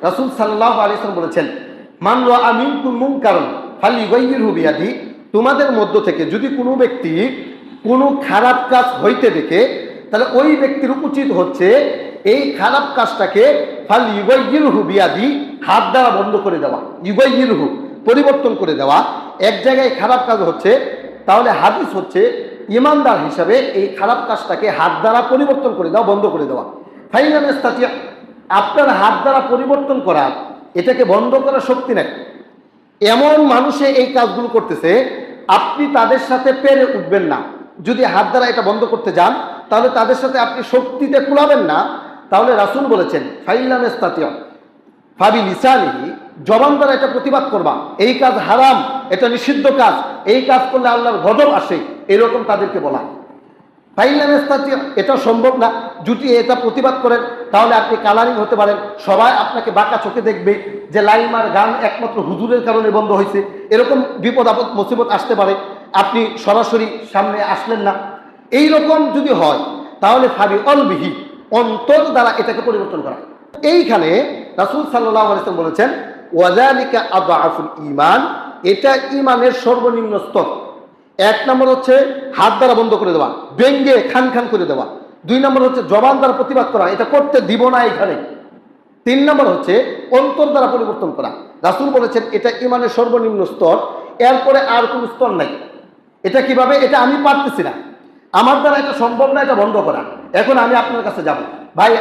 রাসূল সাল্লাল্লাহু আলাইহি ওয়াসাল্লাম বলেছেন, মান রাআ মিনকুম মুনকারান ফালিয়ুগাইয়িরহু বিয়াদিহি, তোমাদের মধ্য থেকে যদি কোনো ব্যক্তি কোনো খারাপ কাজ হইতে দেখে, তাহলে ওই ব্যক্তির উচিত হচ্ছে এই খারাপ কাজটাকে ফালিয়ুগাইয়িরহু বিয়াদিহি, হাত দ্বারা বন্ধ করে দেওয়া। ইউগাইয়িরহু পরিবর্তন করে দেওয়া। এক জায়গায় খারাপ কাজ হচ্ছে, তাহলে হাদিস হচ্ছে ইমানদার হিসাবে এই খারাপ কাজটাকে হাত দ্বারা পরিবর্তন করে দেওয়া, বন্ধ করে দেওয়া। ফাইনাল ইস্তাতি, আপনার হাত দ্বারা পরিবর্তন করা, এটাকে বন্ধ করার শক্তি নাই এমন মানুষে এই কাজগুলো করতেছে, আপনি তাদের সাথে পেরে উঠবেন না। যদি হাত দ্বারা এটা বন্ধ করতে যান, তাহলে তাদের সাথে আপনি শক্তিতে কুলাবেন না। তাহলে রাসূল বলেছেন ফাইনাল ইস্তাতি ফাবি লিসানিহি, জবান দ্বারা এটা প্রতিবাদ করবা, এই কাজ হারাম, এটা নিষিদ্ধ কাজ, এই কাজ করলে আল্লাহর গজব আসে, এরকম তাদেরকে বলা। ফাইনাল ইস্তাতি, এটা সম্ভব না। যদি এটা প্রতিবাদ করেন, তাহলে আপনি কালারিং হতে পারেন, সবাই আপনাকে বাঁকা চোখে দেখবে যে লাইমার গান একমাত্র হুজুরের কারণে বন্ধ হয়েছে, এরকম বিপদ আপদ মুসিবত আসতে পারে, আপনি সরাসরি সামনে আসলেন না। এইরকম যদি হয়, তাহলে ফাবি অলবিহি, অন্তর দ্বারা এটাকে পরিবর্তন করা। এইখানে রাসূল সাল্লাল্লাহু আলাইহি ওয়াসাল্লাম বলেছেন ওয়াযালিকা আযআফুল ঈমান, এটা ঈমানের সর্বনিম্ন স্তর। এক নম্বর হচ্ছে হাত দ্বারা বন্ধ করে দেওয়া, ব্যঙ্গে খান খান করে দেওয়া। দুই নম্বর হচ্ছে জবান দ্বারা প্রতিবাদ করা, এটা করতে দিব না এখানে। তিন নম্বর হচ্ছে অন্তর দ্বারা পরিবর্তন করা। রাসূল বলেছেন এটা ঈমানের সর্বনিম্ন স্তর, এরপরে আর কোনো স্তর নাই। এটা কিভাবে? এটা আমি পারতেছি না, আমার দ্বারা এটা সম্ভব না এটা বন্ধ করা। এখন আমি আপনার কাছে যাব, ভাই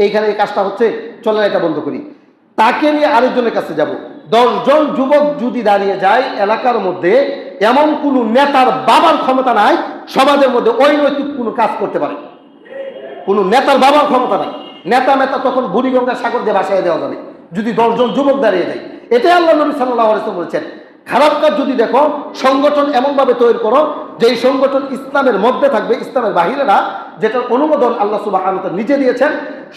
এইখানে এই কাজটা হচ্ছে, চলেন এটা বন্ধ করি। তাকে নিয়ে আরেকজনের কাছে যাব। 10 জন যুবক যদি দাঁড়িয়ে যায় এলাকার মধ্যে, এমন কোন নেতার বাবার ক্ষমতা নাই সমাজের মধ্যে ওই নৈতিক কোনো কাজ করতে পারে। কোন নেতার বাবার ক্ষমতা নাই। নেতা মেতা তখন বুড়িগঙ্গা সাগর দিয়ে ভাসাইয়া দেওয়া যাবে যদি 10 জন যুবক দাঁড়িয়ে যায়। এটাই আল্লাহ নবী সাল্লাল্লাহু আলাইহি ওয়াসাল্লাম বলেছেন, খারাপ কাজ যদি দেখো, সংগঠন এমনভাবে তৈরি করো যে এই সংগঠন ইসলামের মধ্যে থাকবে, ইসলামের বাহিরে না, যেটার অনুমোদন আল্লাহ সুবহানাহু ওয়া তাআলা নিজে দিয়েছেন।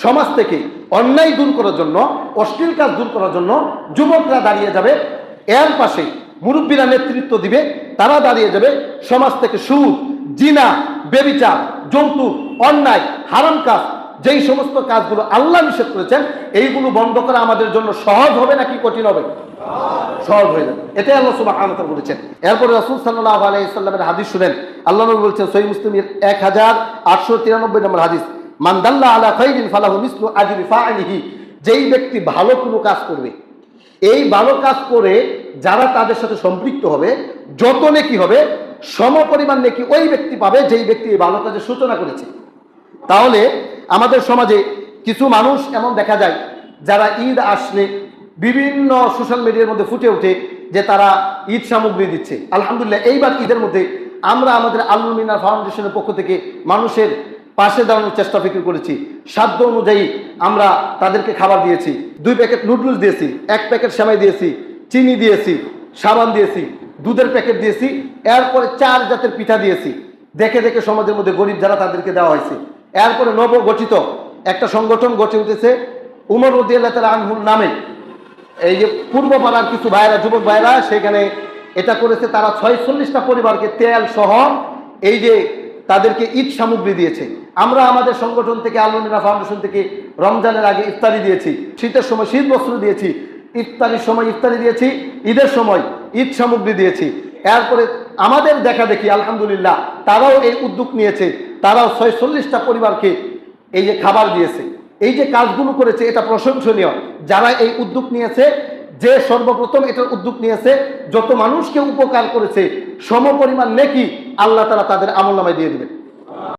সমাজ থেকে অন্যায় দূর করার জন্য, অশ্লীল কাজ দূর করার জন্য যুবকরা দাঁড়িয়ে যাবে, এর পাশে মুরব্বীরা নেতৃত্ব দিবে, তারা দাঁড়িয়ে যাবে। সমাজ থেকে সুদ, জিনা, ব্যভিচার, যৌতুক, অন্যায়, হারাম কাজ, যেই সমস্ত কাজগুলো আল্লাহ নিষেধ করেছেন, এইগুলো বন্ধ করা আমাদের জন্য সহজ হবে নাকি কঠিন হবে? সহজ হয়ে যাবে। এটাই আল্লাহ সুবহানাহু ওয়া তাআলা বলেছেন। এরপরে রাসূল সাল্লাল্লাহু আলাইহি ওয়াসাল্লামের হাদিস শুনেন। আল্লাহ নবী বলেছেন সহিহ মুসলিমের 1893 নম্বর হাদিস, মান দাল্লা আলা খাইরিন ফালাহু মিসলু আজরি ফাইলিহি, যেই ব্যক্তি ভালো কোনো কাজ করবে, এই ভালো কাজ করে যারা তাদের সাথে সম্পৃক্ত হবে, যত নেকি হবে সমপরিমাণ নেকি ওই ব্যক্তি পাবে যেই ব্যক্তি এই ভালো কাজের সূচনা করেছে। তাহলে আমাদের সমাজে কিছু মানুষ এমন দেখা যায় যারা ঈদ আসলে বিভিন্ন সোশ্যাল মিডিয়ার মধ্যে ফুটে ওঠে যে তারা ঈদ সামগ্রী দিচ্ছে। আলহামদুলিল্লাহ, এইবার ঈদের মধ্যে আমরা আমাদের আল মিনার ফাউন্ডেশনের পক্ষ থেকে মানুষের পাশে দাঁড়ানোর চেষ্টা ফিকির করেছি। সাধ্য অনুযায়ী আমরা তাদেরকে খাবার দিয়েছি, 2 প্যাকেট নুডলস দিয়েছি, 1 প্যাকেট সেমাই দিয়েছি, চিনি দিয়েছি, সাবান দিয়েছি, দুধের প্যাকেট দিয়েছি, এরপরে 4 জাতের পিঠা দিয়েছি। দেখে দেখে সমাজের মধ্যে গরিব যারা তাদেরকে দেওয়া হয়েছে। এরপরে নবগঠিত একটা সংগঠন গঠে উঠেছে উমর রাদিয়াল্লাহু তাআলা আনহুর নামে। এই যে পূর্বপাড়ার কিছু ভাইরা, যুবক ভাইরা সেখানে এটা করেছে, তারা 46টা পরিবারকে তেল সহ এই যে তাদেরকে ঈদ সামগ্রী দিয়েছে। আমরা আমাদের সংগঠন থেকে, আল মিনা ফাউন্ডেশন থেকে রমজানের আগে ইফতারি দিয়েছি, শীতের সময় শীত বস্ত্র দিয়েছি, ইফতারির সময় ইফতারি দিয়েছি, ঈদের সময় ঈদ সামগ্রী দিয়েছি। এরপরে আমাদের দেখা দেখি আলহামদুলিল্লাহ তারাও এই উদ্যোগ নিয়েছে, তারাও 46টা পরিবারকে এই যে খাবার দিয়েছে। এই যে কাজগুলো করেছে এটা প্রশংসনীয়। যারা এই উদ্যোগ নিয়েছে, যে সর্বপ্রথম এটার উদ্যোগ নিয়েছে, যত মানুষকে উপকার করেছে সমপরিমাণ নেকি আল্লাহ তাআলা তাদের আমলনামায় দিয়ে দিবেন।